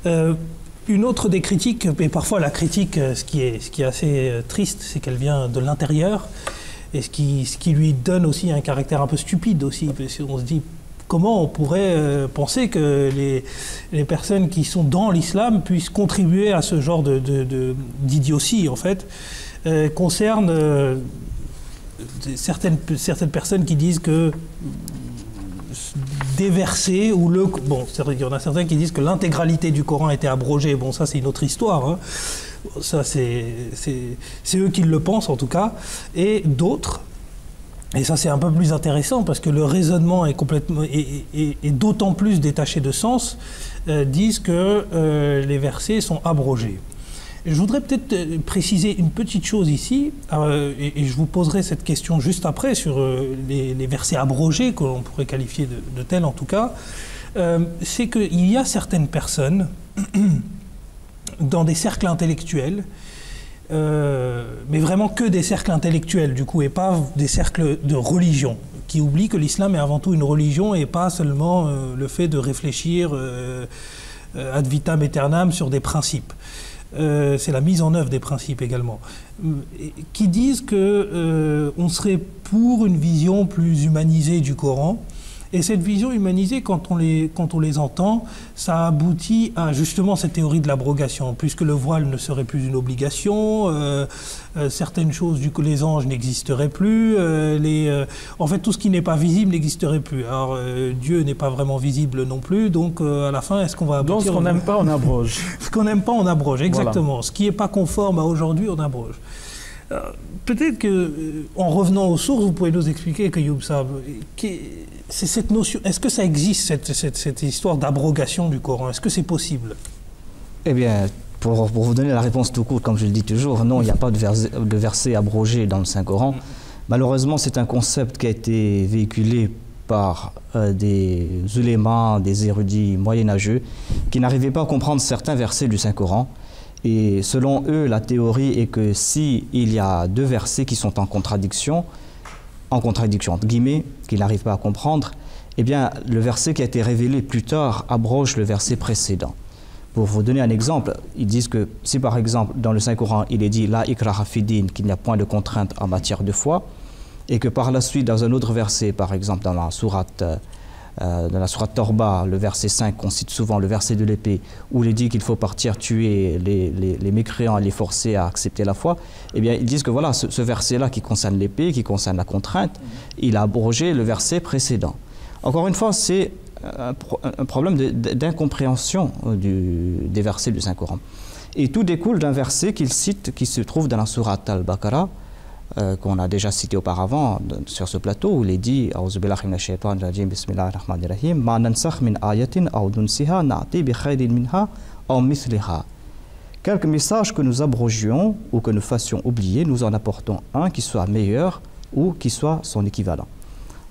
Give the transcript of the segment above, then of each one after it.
Une autre des critiques, et parfois la critique, ce qui est assez triste, c'est qu'elle vient de l'intérieur, et ce qui lui donne aussi un caractère un peu stupide aussi, parce qu'on se dit comment on pourrait penser que les personnes qui sont dans l'islam puissent contribuer à ce genre d'idiotie, en fait, concerne certaines personnes qui disent que des versets ou bon, il y en a certains qui disent que l'intégralité du Coran a été abrogée. Bon, ça c'est une autre histoire. Hein. Ça c'est eux qui le pensent en tout cas. Et d'autres, et ça c'est un peu plus intéressant parce que le raisonnement est complètement est d'autant plus détaché de sens, disent que les versets sont abrogés. Je voudrais peut-être préciser une petite chose ici, et je vous poserai cette question juste après sur les versets abrogés, que l'on pourrait qualifier de tels en tout cas. C'est qu'il y a certaines personnes dans des cercles intellectuels, mais vraiment que des cercles intellectuels du coup, et pas des cercles de religion, qui oublient que l'islam est avant tout une religion et pas seulement le fait de réfléchir ad vitam aeternam sur des principes. C'est la mise en œuvre des principes également, qui disent qu'on serait pour une vision plus humanisée du Coran. Et cette vision humanisée, quand on les entend, ça aboutit à justement cette théorie de l'abrogation, puisque le voile ne serait plus une obligation, certaines choses du coup les anges n'existeraient plus, en fait tout ce qui n'est pas visible n'existerait plus. Alors Dieu n'est pas vraiment visible non plus, donc à la fin est-ce qu'on va aboutir... Donc ce qu'on n'aime pas on abroge. Ce qu'on n'aime pas on abroge, exactement. Voilà. Ce qui n'est pas conforme à aujourd'hui on abroge. Peut-être qu'en revenant aux sources, vous pouvez nous expliquer que Youb Saab, c'est cette notion, est-ce que ça existe cette histoire d'abrogation du Coran? Est-ce que c'est possible? Eh bien, pour vous donner la réponse tout court, comme je le dis toujours, non, il n'y a pas de verset abrogé dans le Saint-Coran. Malheureusement, c'est un concept qui a été véhiculé par des ulémas, des érudits moyenâgeux, qui n'arrivaient pas à comprendre certains versets du Saint-Coran. Et selon eux, la théorie est que s'il y a deux versets qui sont en contradiction entre guillemets, qu'ils n'arrivent pas à comprendre, eh bien, le verset qui a été révélé plus tard abroge le verset précédent. Pour vous donner un exemple, ils disent que si par exemple dans le Saint-Coran il est dit « La ikraha fi din » qu'il n'y a point de contrainte en matière de foi, et que par la suite dans un autre verset, par exemple dans la sourate Torba, le verset 5, on cite souvent le verset de l'épée, où il est dit qu'il faut partir tuer les mécréants et les forcer à accepter la foi, eh bien ils disent que voilà, ce verset-là qui concerne l'épée, qui concerne la contrainte, il a abrogé le verset précédent. Encore une fois, c'est un problème d'incompréhension des versets du Saint-Coran. Et tout découle d'un verset qu'il cite, qui se trouve dans la sourate Al-Baqarah, qu'on a déjà cité auparavant sur ce plateau, où il est dit quelques messages que nous abrogions ou que nous fassions oublier, nous en apportons un qui soit meilleur ou qui soit son équivalent.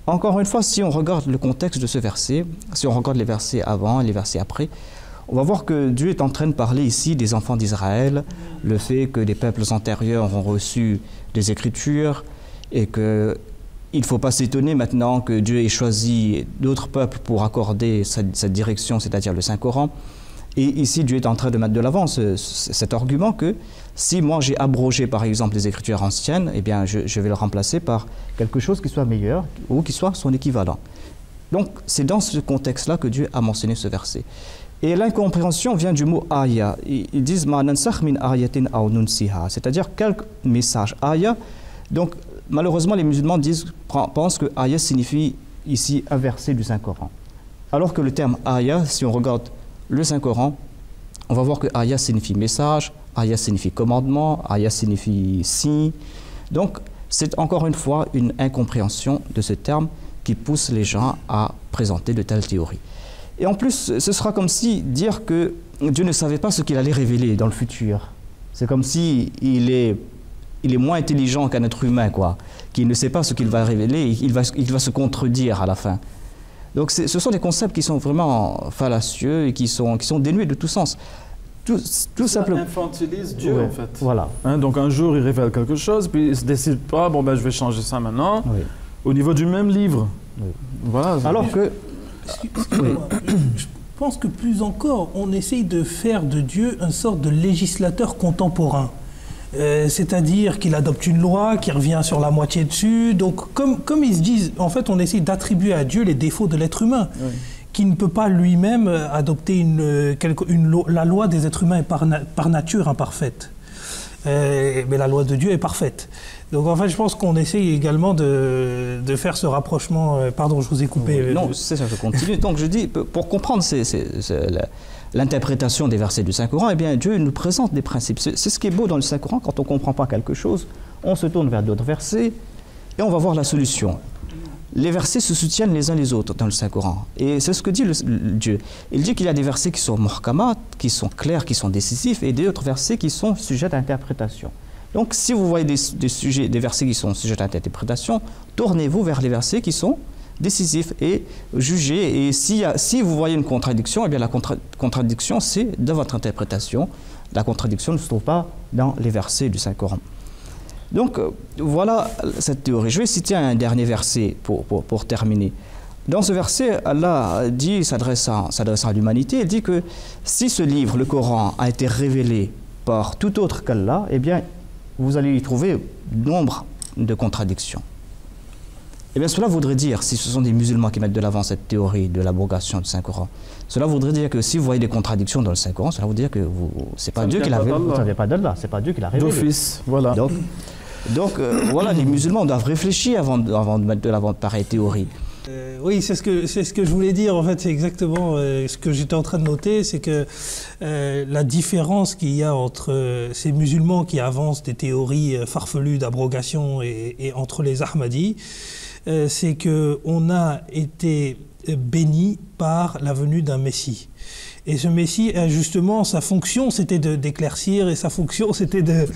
Encore une fois, si on regarde le contexte de ce verset, si on regarde les versets avant et les versets après, on va voir que Dieu est en train de parler ici des enfants d'Israël, le fait que les peuples antérieurs ont reçu des Écritures et qu'il ne faut pas s'étonner maintenant que Dieu ait choisi d'autres peuples pour accorder cette direction, c'est-à-dire le Saint-Coran. Et ici, Dieu est en train de mettre de l'avant cet argument que si moi j'ai abrogé par exemple les Écritures anciennes, eh bien je vais le remplacer par quelque chose qui soit meilleur ou qui soit son équivalent. Donc c'est dans ce contexte-là que Dieu a mentionné ce verset. Et l'incompréhension vient du mot aya. Ils disent ma nansakh min ayatin aw nunsiha, c'est-à-dire quelques messages aya. Donc malheureusement les musulmans pensent que aya signifie ici un verset du Saint-Coran. Alors que le terme aya, si on regarde le Saint-Coran, on va voir que aya signifie message, aya signifie commandement, aya signifie signe. Donc c'est encore une fois une incompréhension de ce terme qui pousse les gens à présenter de telles théories. Et en plus, ce sera comme si dire que Dieu ne savait pas ce qu'il allait révéler dans le futur. C'est comme si il est moins intelligent qu'un être humain, quoi, qui ne sait pas ce qu'il va révéler, il va se contredire à la fin. Donc ce sont des concepts qui sont vraiment fallacieux et qui sont dénués de tout sens. Tout simplement. Ça infantilise Dieu, ouais, en fait. Voilà. Hein, donc un jour, il révèle quelque chose, puis il se décide pas, bon ben je vais changer ça maintenant, Oui. au niveau du même livre. Oui. Voilà. Alors que... Excusez-moi, pense que plus encore, on essaye de faire de Dieu une sorte de législateur contemporain. C'est-à-dire qu'il adopte une loi, qui revient sur la moitié dessus. Donc, comme ils se disent, en fait, on essaye d'attribuer à Dieu les défauts de l'être humain, qui ne peut pas lui-même adopter la loi des êtres humains est par nature imparfaite. Mais la loi de Dieu est parfaite. Donc en fait, je pense qu'on essaye également de faire ce rapprochement. Pardon, je vous ai coupé. Non, c'est ça, je continue. Donc je dis, pour comprendre l'interprétation des versets du Saint-Coran, eh bien Dieu nous présente des principes. C'est ce qui est beau dans le Saint-Coran, quand on ne comprend pas quelque chose, on se tourne vers d'autres versets et on va voir la solution. Les versets se soutiennent les uns les autres dans le Saint-Coran. Et c'est ce que dit Dieu. Il dit qu'il y a des versets qui sont muhkamat, qui sont clairs, qui sont décisifs, et d'autres versets qui sont sujets d'interprétation. Donc, si vous voyez des versets qui sont sujets d'interprétation, tournez-vous vers les versets qui sont décisifs et jugez. Et si vous voyez une contradiction, eh bien la contradiction, c'est de votre interprétation. La contradiction ne se trouve pas dans les versets du Saint-Coran. Donc, voilà cette théorie. Je vais citer un dernier verset pour terminer. Dans ce verset, Allah dit, s'adressant à l'humanité, il dit que si ce livre, le Coran, a été révélé par tout autre qu'Allah, eh bien, vous allez y trouver nombre de contradictions. Eh bien, cela voudrait dire, si ce sont des musulmans qui mettent de l'avant cette théorie de l'abrogation du Saint-Coran, cela voudrait dire que si vous voyez des contradictions dans le Saint-Coran, cela voudrait dire que c'est pas Dieu qui l'a révélé. Vous ne savez pas d'Allah, c'est pas Dieu qui l'a révélé. D'office, voilà. Donc voilà, les musulmans doivent réfléchir avant de mettre de l'avant de pareilles théories. Oui, c'est ce que je voulais dire. En fait, c'est exactement ce que j'étais en train de noter, c'est que la différence qu'il y a entre ces musulmans qui avancent des théories farfelues d'abrogation et entre les Ahmadis, c'est qu'on a été béni par la venue d'un Messie. Et ce Messie, justement, sa fonction, c'était d'éclaircir, et sa fonction, c'était de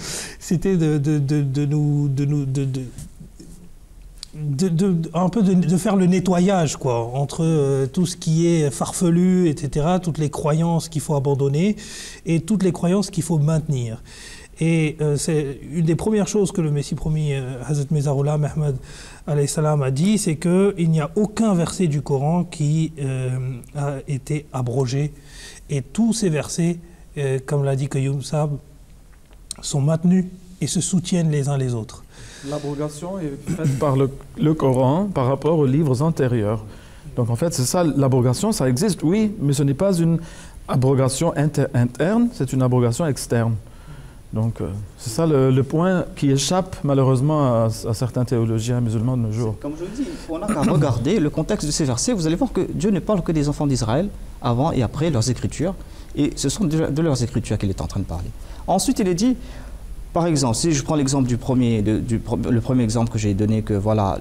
faire le nettoyage, quoi, entre tout ce qui est farfelu, etc., toutes les croyances qu'il faut abandonner et toutes les croyances qu'il faut maintenir. Et c'est une des premières choses que le Messie promis, Hazrat Mirza Ghulam Ahmad alayhi salam, a dit, c'est qu'il n'y a aucun verset du Coran qui a été abrogé. Et tous ces versets, comme l'a dit Qayyum Sahab, sont maintenus et se soutiennent les uns les autres. L'abrogation est faite par le Coran par rapport aux livres antérieurs. Donc en fait, c'est ça, l'abrogation, ça existe, oui, mais ce n'est pas une abrogation interne, c'est une abrogation externe. Donc c'est ça le point qui échappe malheureusement à certains théologiens musulmans de nos jours. Comme je le dis, on n'a qu'à regarder le contexte de ces versets. Vous allez voir que Dieu ne parle que des enfants d'Israël avant et après leurs écritures. Et ce sont de leurs écritures qu'il est en train de parler. Ensuite, il est dit, par exemple, si je prends l'exemple le premier exemple que j'ai donné, que voilà,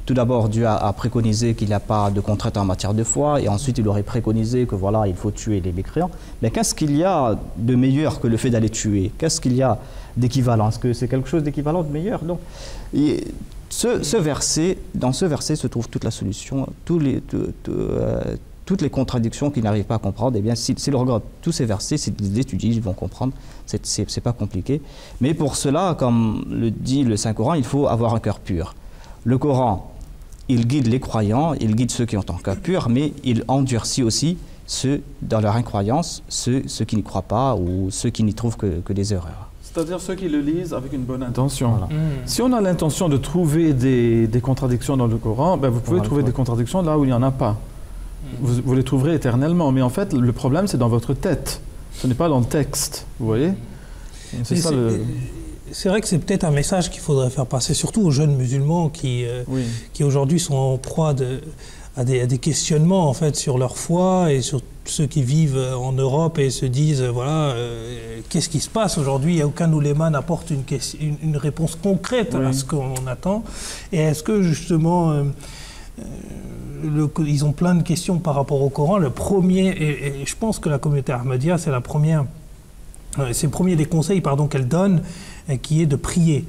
tout d'abord Dieu a préconisé qu'il n'y a pas de contrainte en matière de foi, et ensuite il aurait préconisé que voilà, il faut tuer les mécréants. Mais qu'est-ce qu'il y a de meilleur que le fait d'aller tuer? Qu'est-ce qu'il y a d'équivalent? Est-ce que c'est quelque chose d'équivalent, de meilleur? Donc, dans ce verset se trouve toute la solution, toutes les contradictions qu'ils n'arrivent pas à comprendre. Eh bien, s'ils regardent tous ces versets, s'ils les étudient, ils vont comprendre. C'est pas compliqué. Mais pour cela, comme le dit le Saint-Coran, il faut avoir un cœur pur. Le Coran, il guide les croyants, il guide ceux qui ont un cœur pur, mais il endurcit aussi ceux dans leur incroyance, ceux qui n'y croient pas ou ceux qui n'y trouvent que des erreurs. C'est-à-dire ceux qui le lisent avec une bonne intention. Voilà. Si on a l'intention de trouver des contradictions dans le Coran, ben vous pouvez trouver des contradictions là où il n'y en a pas. Vous les trouverez éternellement. Mais en fait, le problème, c'est dans votre tête. Ce n'est pas dans le texte, vous voyez. C'est vrai que c'est peut-être un message qu'il faudrait faire passer, surtout aux jeunes musulmans qui aujourd'hui sont en proie à des questionnements en fait, sur leur foi et sur ceux qui vivent en Europe et se disent voilà, qu'est-ce qui se passe aujourd'hui? Il n'y a aucun ouléma n'apporte une réponse concrète à ce qu'on attend. Et est-ce que justement... ils ont plein de questions par rapport au Coran. Le premier, et je pense que la communauté Ahmadiyya, c'est le premier des conseils qu'elle donne, qui est de prier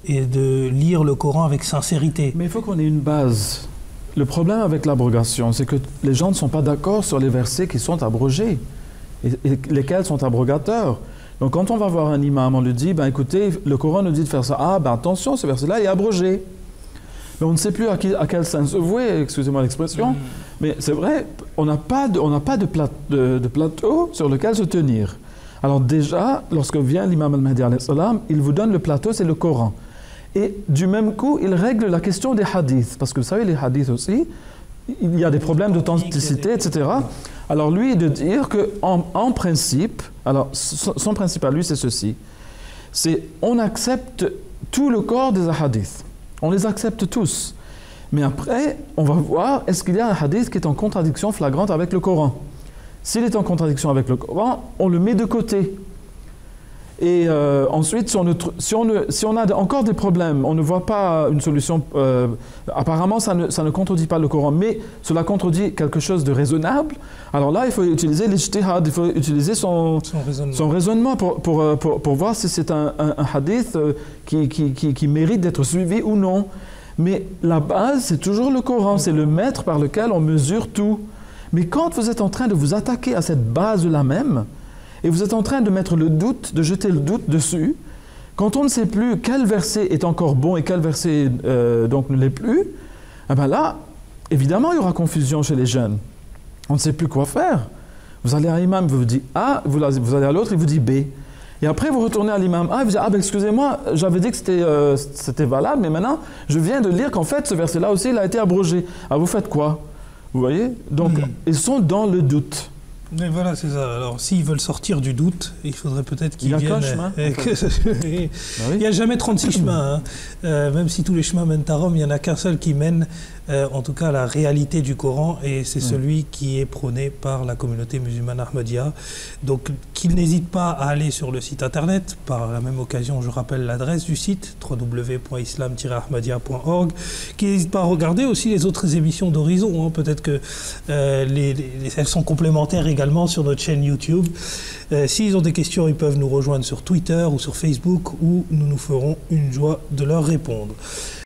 et de lire le Coran avec sincérité. Mais il faut qu'on ait une base. Le problème avec l'abrogation, c'est que les gens ne sont pas d'accord sur les versets qui sont abrogés et lesquels sont abrogateurs. Donc quand on va voir un imam, on lui dit, écoutez, le Coran nous dit de faire ça. Ah, attention, ce verset-là est abrogé. Mais on ne sait plus à quel sens se vouer, excusez-moi l'expression. Mais c'est vrai, on n'a pas de plateau sur lequel se tenir. Alors déjà, lorsque vient l'imam al-Mahdi alayhi salam, il vous donne le plateau, c'est le Coran. Et du même coup, il règle la question des hadiths. Parce que vous savez, les hadiths aussi, il y a des problèmes d'authenticité, etc. Alors lui, de dire qu'en principe, alors son principe à lui, c'est ceci. C'est on accepte tout le corps des hadiths. On les accepte tous. Mais après, on va voir, est-ce qu'il y a un hadith qui est en contradiction flagrante avec le Coran? S'il est en contradiction avec le Coran, on le met de côté. Et ensuite, si on a encore des problèmes, on ne voit pas une solution, apparemment ça ne contredit pas le Coran, mais cela contredit quelque chose de raisonnable, alors là, il faut utiliser l'ijtihad, il faut utiliser son raisonnement pour voir si c'est un hadith qui mérite d'être suivi ou non. Mais la base, c'est toujours le Coran, c'est le maître par lequel on mesure tout. Mais quand vous êtes en train de vous attaquer à cette base-là même, et vous êtes en train de mettre le doute, de jeter le doute dessus, quand on ne sait plus quel verset est encore bon et quel verset donc ne l'est plus, eh bien là, évidemment, il y aura confusion chez les jeunes. On ne sait plus quoi faire. Vous allez à l'imam, il vous dit A, vous allez à l'autre, il vous dit B. Et après, vous retournez à l'imam A, il vous dit, ah ben excusez-moi, j'avais dit que c'était valable, mais maintenant, je viens de lire qu'en fait, ce verset-là aussi, il a été abrogé. Alors vous faites quoi? Vous voyez? Donc, ils sont dans le doute. Mais voilà, c'est ça. Alors, s'ils veulent sortir du doute, il faudrait peut-être qu'ils viennent... Il y a qu'un chemin. Il n'y a jamais 36 chemins. Hein. Même si tous les chemins mènent à Rome, il n'y en a qu'un seul qui mène, en tout cas, à la réalité du Coran, et c'est celui qui est prôné par la communauté musulmane Ahmadiyya. Donc, qu'ils n'hésitent pas à aller sur le site internet. Par la même occasion, je rappelle l'adresse du site, www.islam-ahmadiyya.org. Qu'ils n'hésitent pas à regarder aussi les autres émissions d'Horizon. Hein. Peut-être que elles sont complémentaires également sur notre chaîne YouTube. S'ils ont des questions, ils peuvent nous rejoindre sur Twitter ou sur Facebook, où nous nous ferons une joie de leur répondre.